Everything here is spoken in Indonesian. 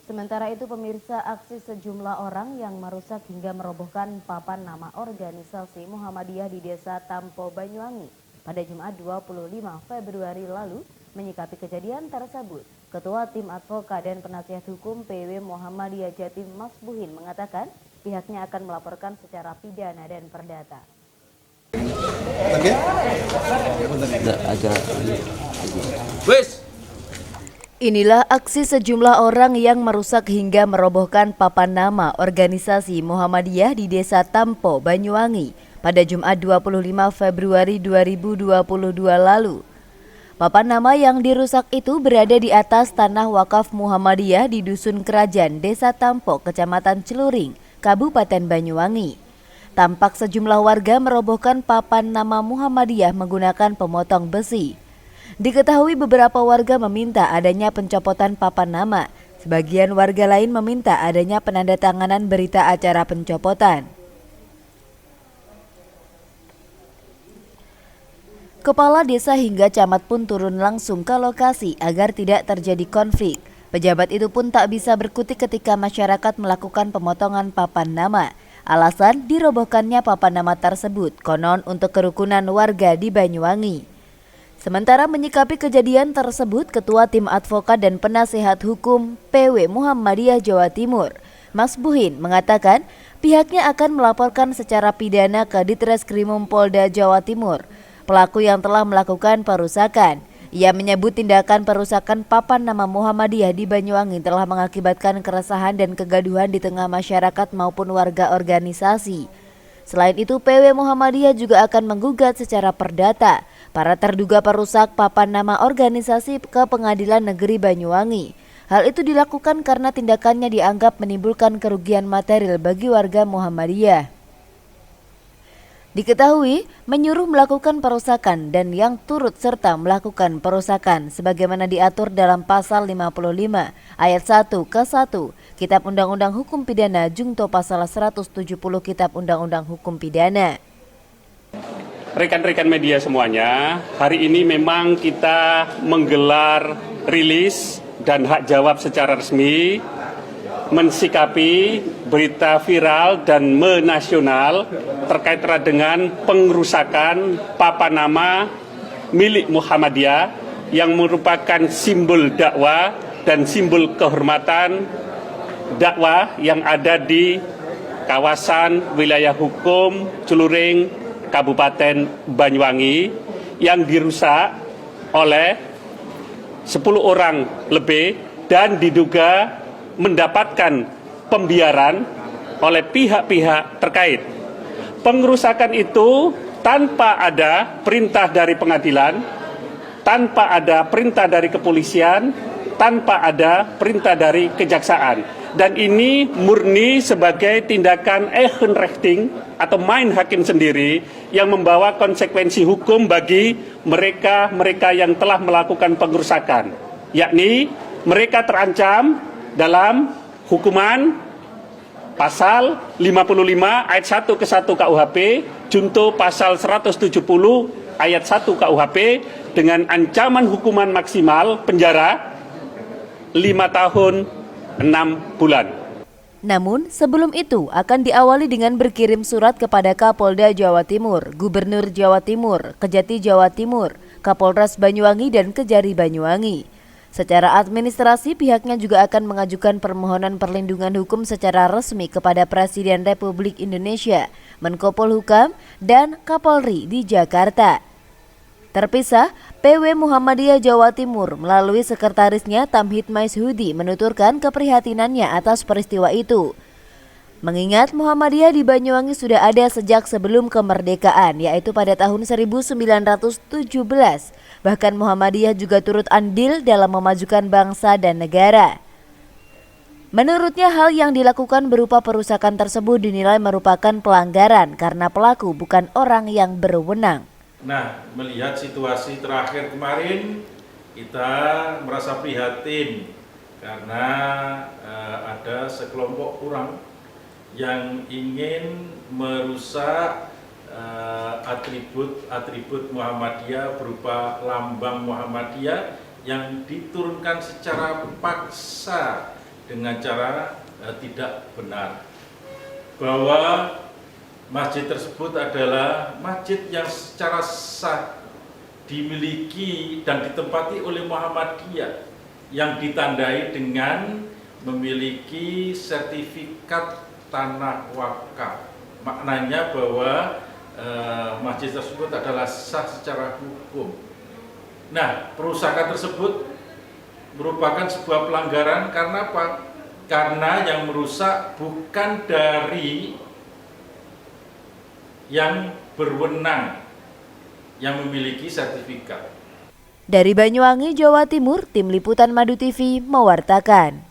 Sementara itu pemirsa, aksi sejumlah orang yang merusak hingga merobohkan papan nama organisasi Muhammadiyah di Desa Tampo, Banyuwangi pada Jumat 25 Februari lalu menyikapi kejadian tersebut. Ketua Tim Advokat dan Penasihat Hukum PW Muhammadiyah Jatim Masbuhin mengatakan pihaknya akan melaporkan secara pidana dan perdata. Inilah aksi sejumlah orang yang merusak hingga merobohkan papan nama organisasi Muhammadiyah di Desa Tampo, Banyuwangi pada Jumat 25 Februari 2022 lalu. Papan nama yang dirusak itu berada di atas tanah wakaf Muhammadiyah di Dusun Kerajaan, Desa Tampo, Kecamatan Celuring, Kabupaten Banyuwangi. Tampak sejumlah warga merobohkan papan nama Muhammadiyah menggunakan pemotong besi. Diketahui beberapa warga meminta adanya pencopotan papan nama. Sebagian warga lain meminta adanya penandatanganan berita acara pencopotan. Kepala desa hingga camat pun turun langsung ke lokasi agar tidak terjadi konflik. Pejabat itu pun tak bisa berkutik ketika masyarakat melakukan pemotongan papan nama. Alasan dirobohkannya papan nama tersebut konon untuk kerukunan warga di Banyuwangi. Sementara menyikapi kejadian tersebut, Ketua Tim Advokat dan Penasihat Hukum PW Muhammadiyah Jawa Timur, Masbuhin, mengatakan pihaknya akan melaporkan secara pidana ke Ditreskrimum Polda Jawa Timur pelaku yang telah melakukan perusakan. Ia menyebut tindakan perusakan papan nama Muhammadiyah di Banyuwangi telah mengakibatkan keresahan dan kegaduhan di tengah masyarakat maupun warga organisasi. Selain itu, PW Muhammadiyah juga akan menggugat secara perdata para terduga perusak papan nama organisasi ke Pengadilan Negeri Banyuwangi. Hal itu dilakukan karena tindakannya dianggap menimbulkan kerugian material bagi warga Muhammadiyah. Diketahui menyuruh melakukan perusakan dan yang turut serta melakukan perusakan sebagaimana diatur dalam pasal 55 ayat 1 ke 1 Kitab Undang-Undang Hukum Pidana Jungto pasal 170 Kitab Undang-Undang Hukum Pidana. Rekan-rekan media semuanya, hari ini memang kita menggelar rilis dan hak jawab secara resmi mensikapi berita viral dan menasional terkait dengan pengerusakan papan nama milik Muhammadiyah yang merupakan simbol dakwah dan simbol kehormatan dakwah yang ada di kawasan wilayah hukum Celuring, Kabupaten Banyuwangi yang dirusak oleh 10 orang lebih dan diduga mendapatkan pembiaran oleh pihak-pihak terkait. Pengerusakan itu tanpa ada perintah dari pengadilan, tanpa ada perintah dari kepolisian, tanpa ada perintah dari kejaksaan. Dan ini murni sebagai tindakan eigenrechting atau main hakim sendiri yang membawa konsekuensi hukum bagi mereka yang telah melakukan pengerusakan. Yakni mereka terancam dalam hukuman pasal 55 ayat 1 ke 1 KUHP, junto pasal 170 ayat 1 KUHP dengan ancaman hukuman maksimal penjara 5 tahun 6 bulan. Namun sebelum itu akan diawali dengan berkirim surat kepada Kapolda Jawa Timur, Gubernur Jawa Timur, Kejati Jawa Timur, Kapolres Banyuwangi dan Kejari Banyuwangi. Secara administrasi, pihaknya juga akan mengajukan permohonan perlindungan hukum secara resmi kepada Presiden Republik Indonesia, Menko Polhukam, dan Kapolri di Jakarta. Terpisah, PW Muhammadiyah Jawa Timur melalui sekretarisnya Tamhid Maishudi menuturkan keprihatinannya atas peristiwa itu. Mengingat Muhammadiyah di Banyuwangi sudah ada sejak sebelum kemerdekaan, yaitu pada tahun 1917. Bahkan Muhammadiyah juga turut andil dalam memajukan bangsa dan negara. Menurutnya hal yang dilakukan berupa perusakan tersebut dinilai merupakan pelanggaran karena pelaku bukan orang yang berwenang. Nah, melihat situasi terakhir kemarin, kita merasa prihatin karena ada sekelompok orang yang ingin merusak atribut Muhammadiyah berupa lambang Muhammadiyah yang diturunkan secara paksa dengan cara tidak benar. Bahwa masjid tersebut adalah masjid yang secara sah dimiliki dan ditempati oleh Muhammadiyah yang ditandai dengan memiliki sertifikat tanah wakaf. Maknanya bahwa masjid tersebut adalah sah secara hukum. Nah, perusakan tersebut merupakan sebuah pelanggaran karena apa? Karena yang merusak bukan dari yang berwenang yang memiliki sertifikat. Dari Banyuwangi, Jawa Timur, Tim Liputan Madu TV mewartakan.